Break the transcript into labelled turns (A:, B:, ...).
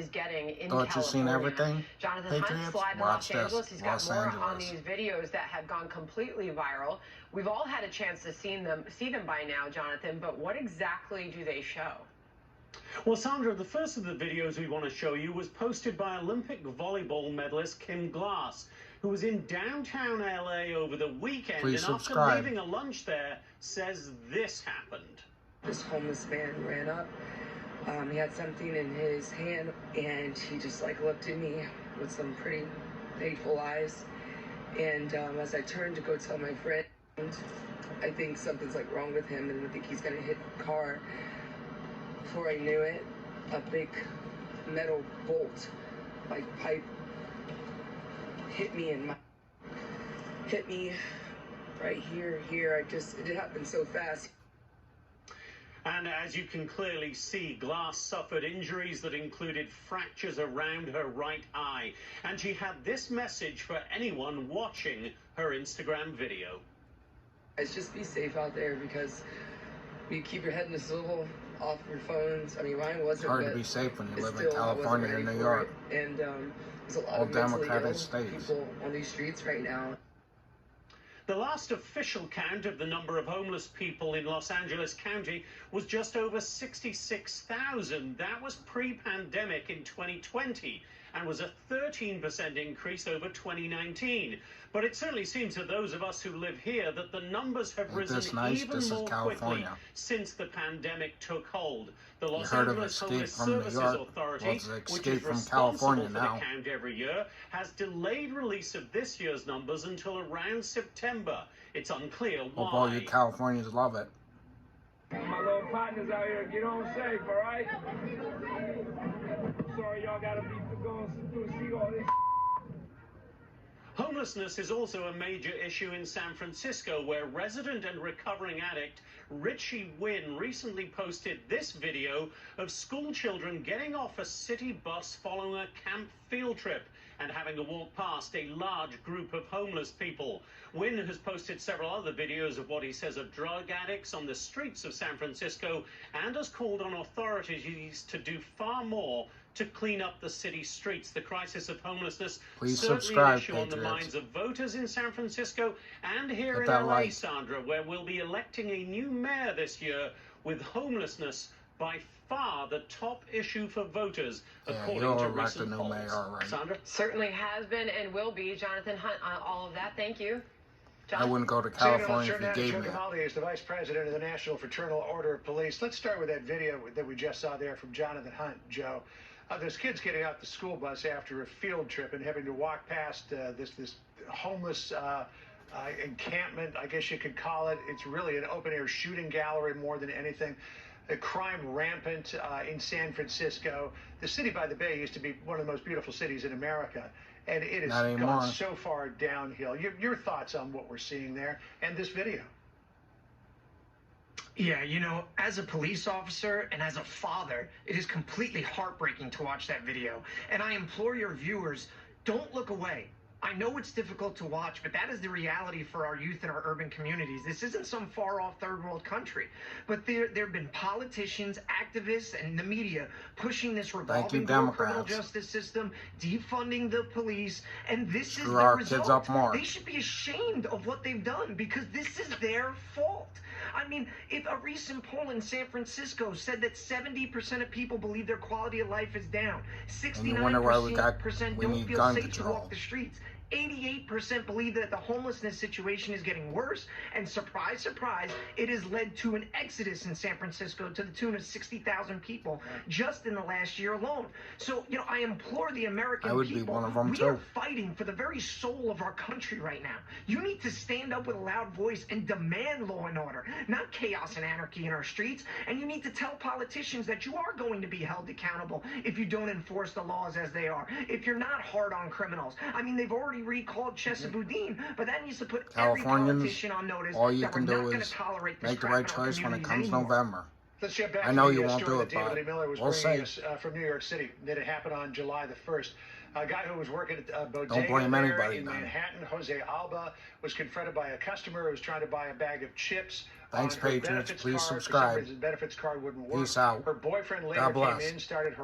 A: is getting in
B: Thought you've seen everything?
A: Jonathan Hunt's live in Los Angeles. He's got
B: Los
A: more
B: Angeles.
A: on these videos that have gone completely viral. We've all had a chance to see them by now, Jonathan, but what exactly do they show?
C: Well, Sandra, the first of the videos we want to show you was posted by Olympic volleyball medalist Kim Glass, who was in downtown LA over the weekend.
B: Please
C: and
B: subscribe.
C: After leaving a lunch there, says this happened.
D: This homeless man ran up. He had something in his hand, and he just looked at me with some pretty hateful eyes. And as I turned to go tell my friend, I think something's wrong with him, and I think he's gonna hit the car. Before I knew it, a big metal bolt, pipe, hit me right here. It happened so fast.
C: And as you can clearly see, Glass suffered injuries that included fractures around her right eye. And she had this message for anyone watching her Instagram video.
D: Guys, just be safe out there, because you keep your head in a swivel, off your phones. I mean, mine wasn't.
B: It's hard to be safe when you live in California and New York.
D: And there's a lot
B: all
D: of mentally
B: Democratic
D: ill
B: states.
D: people on these streets right now.
C: The last official count of the number of homeless people in Los Angeles County was just over 66,000. That was pre-pandemic in 2020 and was a 13% increase over 2019. But it certainly seems to those of us who live here that the numbers have risen even more quickly since the pandemic took hold. The Los Angeles Homeless Services Authority, which is responsible for the count every year, has delayed release of this year's numbers until around September. It's unclear why.
B: Hope all you Californians love it.
E: My little partners out here, get on safe, all right? Sorry, y'all gotta be going through see all this.
C: Homelessness is also a major issue in San Francisco, where resident and recovering addict Richie Wynn recently posted this video of school children getting off a city bus following a camp field trip and having to walk past a large group of homeless people. Wynn has posted several other videos of what he says are drug addicts on the streets of San Francisco and has called on authorities to do far more to clean up the city streets. The crisis of homelessness certainly an issue on the minds of voters in San Francisco and here in LA, Sandra, where we'll be electing a new mayor this year, with homelessness by far the top issue for voters, according to recent polls. Sandra?
A: Certainly has been and will be. Jonathan Hunt on all of that. Thank you.
B: I wouldn't go to California if you gave me
F: it. Is the Vice President of the National Fraternal Order of Police. Let's start with that video that we just saw there from Jonathan Hunt, Joe. There's kids getting out the school bus after a field trip and having to walk past this homeless encampment, I guess you could call it. It's really an open-air shooting gallery more than anything. The crime rampant in San Francisco. The city by the Bay used to be one of the most beautiful cities in America, and it has gone so far downhill. Your thoughts on what we're seeing there and this video?
G: Yeah, you know, as a police officer and as a father, it is completely heartbreaking to watch that video. And I implore your viewers, don't look away. I know it's difficult to watch, but that is the reality for our youth in our urban communities. This isn't some far-off third-world country. But there have been politicians, activists, and the media pushing this revolving door criminal justice system, defunding the police, and this is the result. They should be ashamed of what they've done, because this is their fault. I mean, if a recent poll in San Francisco said that 70% of people believe their quality of life is down, 69% don't feel safe to walk the streets, 88% believe that the homelessness situation is getting worse, and surprise, surprise, it has led to an exodus in San Francisco to the tune of 60,000 people just in the last year alone. So, you know, I implore the American people, we are fighting for the very soul of our country right now. You need to stand up with a loud voice and demand law and order, not chaos and anarchy in our streets, and you need to tell politicians that you are going to be held accountable if you don't enforce the laws as they are, if you're not hard on criminals. I mean, they've already recalled Chesapeake, but that needs to put every politician on notice
B: all you can do is make the right choice when it comes November.
F: Let's get back
B: I know
F: to
B: you
F: the
B: won't
F: story
B: do it,
F: that David
B: but
F: Miller was bringing us from New York City. That it happened on July the 1st. A guy who was working at a bodega in Manhattan, Jose Alba, was confronted by a customer who was trying to buy a bag of chips.
B: Thanks, Patriots. Please subscribe.
F: His benefits card wouldn't work.
B: Peace out.
F: Her boyfriend later came in, started